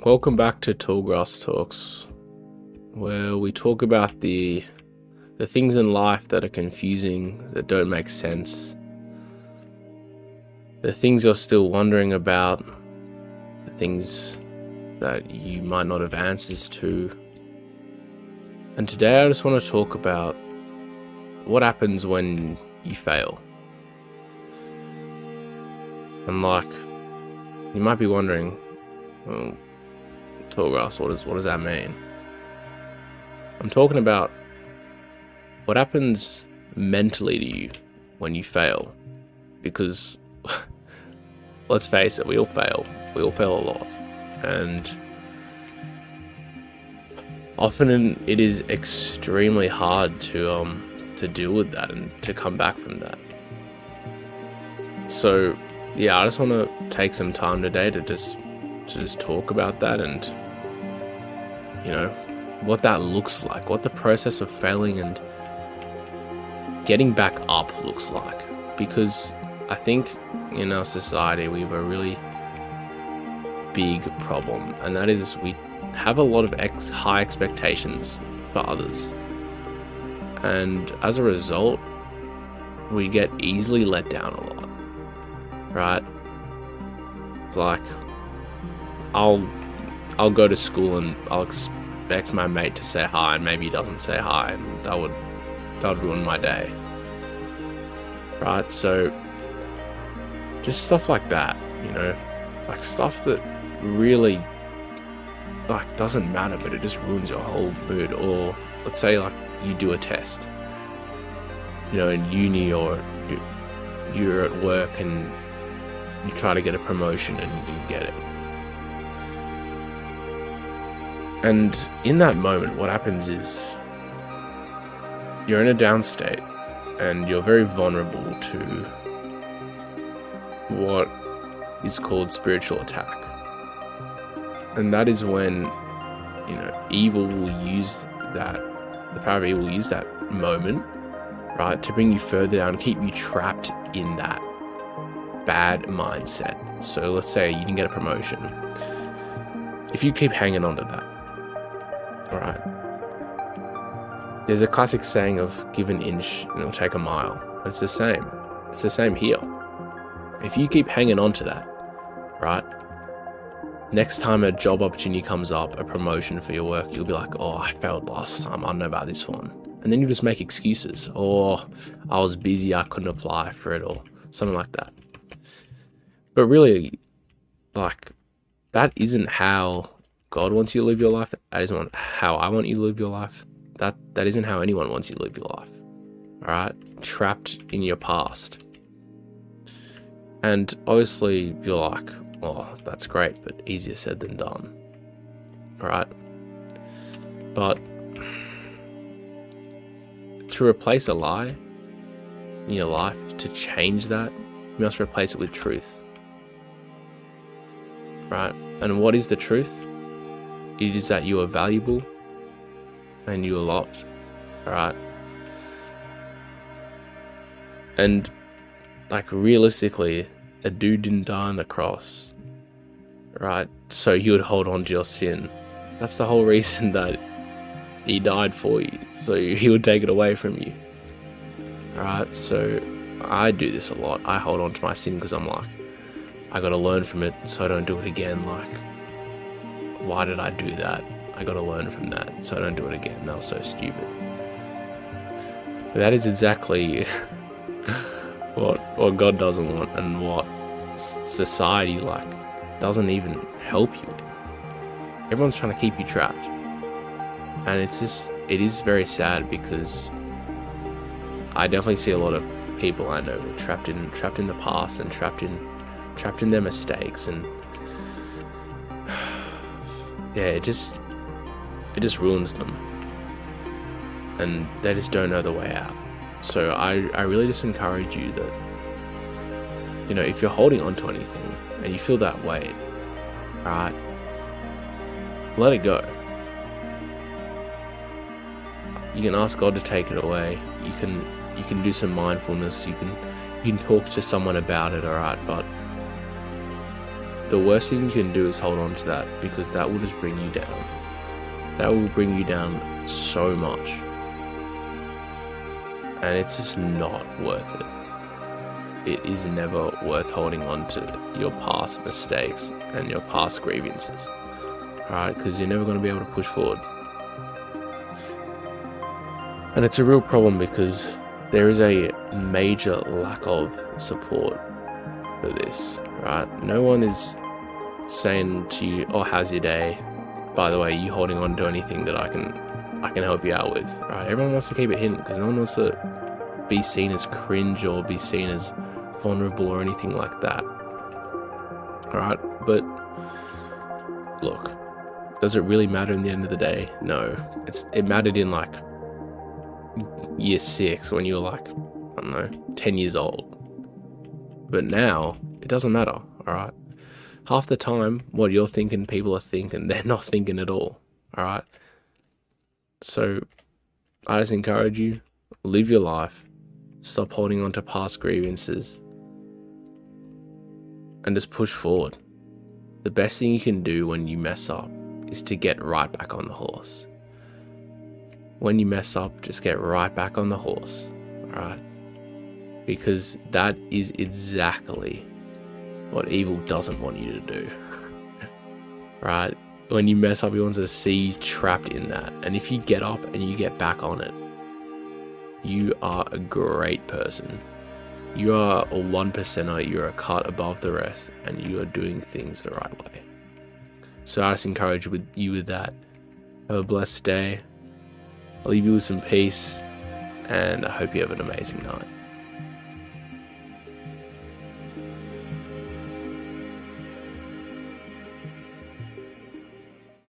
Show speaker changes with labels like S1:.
S1: Welcome back to Tallgrass Talks, where we talk about the things in life that are confusing, that don't make sense, the things you're still wondering about, the things that you might not have answers to. And today I just want to talk about what happens when you fail. And you might be wondering, well, Tallgrass, what does that mean? I'm talking about what happens mentally to you when you fail. Because, let's face it, we all fail. We all fail a lot. And often it is extremely hard to deal with that and to come back from that. So, yeah, I just want to take some time today to just talk about that and, what that looks like, what the process of failing and getting back up looks like. Because I think in our society we have a really big problem, and that is we have a lot of high expectations for others. And as a result, we get easily let down a lot, right? It's like, I'll go to school and I'll expect my mate to say hi, and maybe he doesn't say hi, and that would ruin my day, right? So just stuff like that, like stuff that really doesn't matter, but it just ruins your whole mood. Or let's say you do a test, in uni, or you're at work and you try to get a promotion and you didn't get it. And in that moment, what happens is you're in a down state and you're very vulnerable to what is called spiritual attack. And that is when, evil will use that, the power of evil will use that moment, right, to bring you further down, keep you trapped in that bad mindset. So let's say you didn't get a promotion. If you keep hanging on to that, all right, there's a classic saying of give an inch and it'll take a mile. It's the same. It's the same here. If you keep hanging on to that, right, next time a job opportunity comes up, a promotion for your work, you'll be like, oh, I failed last time, I don't know about this one. And then you just make excuses, or I was busy, I couldn't apply for it, or something like that. But really, that isn't how God wants you to live your life. That isn't how I want you to live your life. That isn't how anyone wants you to live your life. All right? Trapped in your past. And obviously you're like, oh, that's great, but easier said than done. All right? But to replace a lie in your life, to change that, you must replace it with truth. Right? And what is the truth? It is that you are valuable and you are loved. Alright? And realistically, a dude didn't die on the cross, right? So you would hold on to your sin. That's the whole reason that he died for you. So he would take it away from you. Alright? So I do this a lot. I hold on to my sin because I'm like, I gotta learn from it so I don't do it again. Why did I do that? I gotta learn from that so I don't do it again. That was so stupid. But that is exactly what God doesn't want, and what society doesn't even help you. Everyone's trying to keep you trapped. And it is very sad, because I definitely see a lot of people I know trapped in the past and trapped in their mistakes, and yeah, it just ruins them, and they just don't know the way out. So I really just encourage you that, if you're holding on to anything and you feel that weight, alright, let it go. You can ask God to take it away. You can do some mindfulness. You can talk to someone about it, alright, but the worst thing you can do is hold on to that, because that will just bring you down. That will bring you down so much. And it's just not worth it. It is never worth holding on to your past mistakes and your past grievances. Alright, because you're never going to be able to push forward. And it's a real problem because there is a major lack of support for this, right? No one is saying to you, oh, how's your day? By the way, you holding on to anything that I can help you out with, right? Everyone wants to keep it hidden because no one wants to be seen as cringe or be seen as vulnerable or anything like that. Alright, but look, does it really matter in the end of the day? No. It mattered in like year 6 when you were like, I don't know, 10 years old. But now, it doesn't matter, alright? Half the time, what you're thinking, people are thinking, they're not thinking at all, alright? So, I just encourage you, live your life, stop holding on to past grievances, and just push forward. The best thing you can do when you mess up is to get right back on the horse. When you mess up, just get right back on the horse, alright? Because that is exactly what evil doesn't want you to do, right? When you mess up, he wants to see you trapped in that. And if you get up and you get back on it, you are a great person. You are a 1%er, you're a cut above the rest, and you are doing things the right way. So I just encourage you with that. Have a blessed day. I'll leave you with some peace, and I hope you have an amazing night.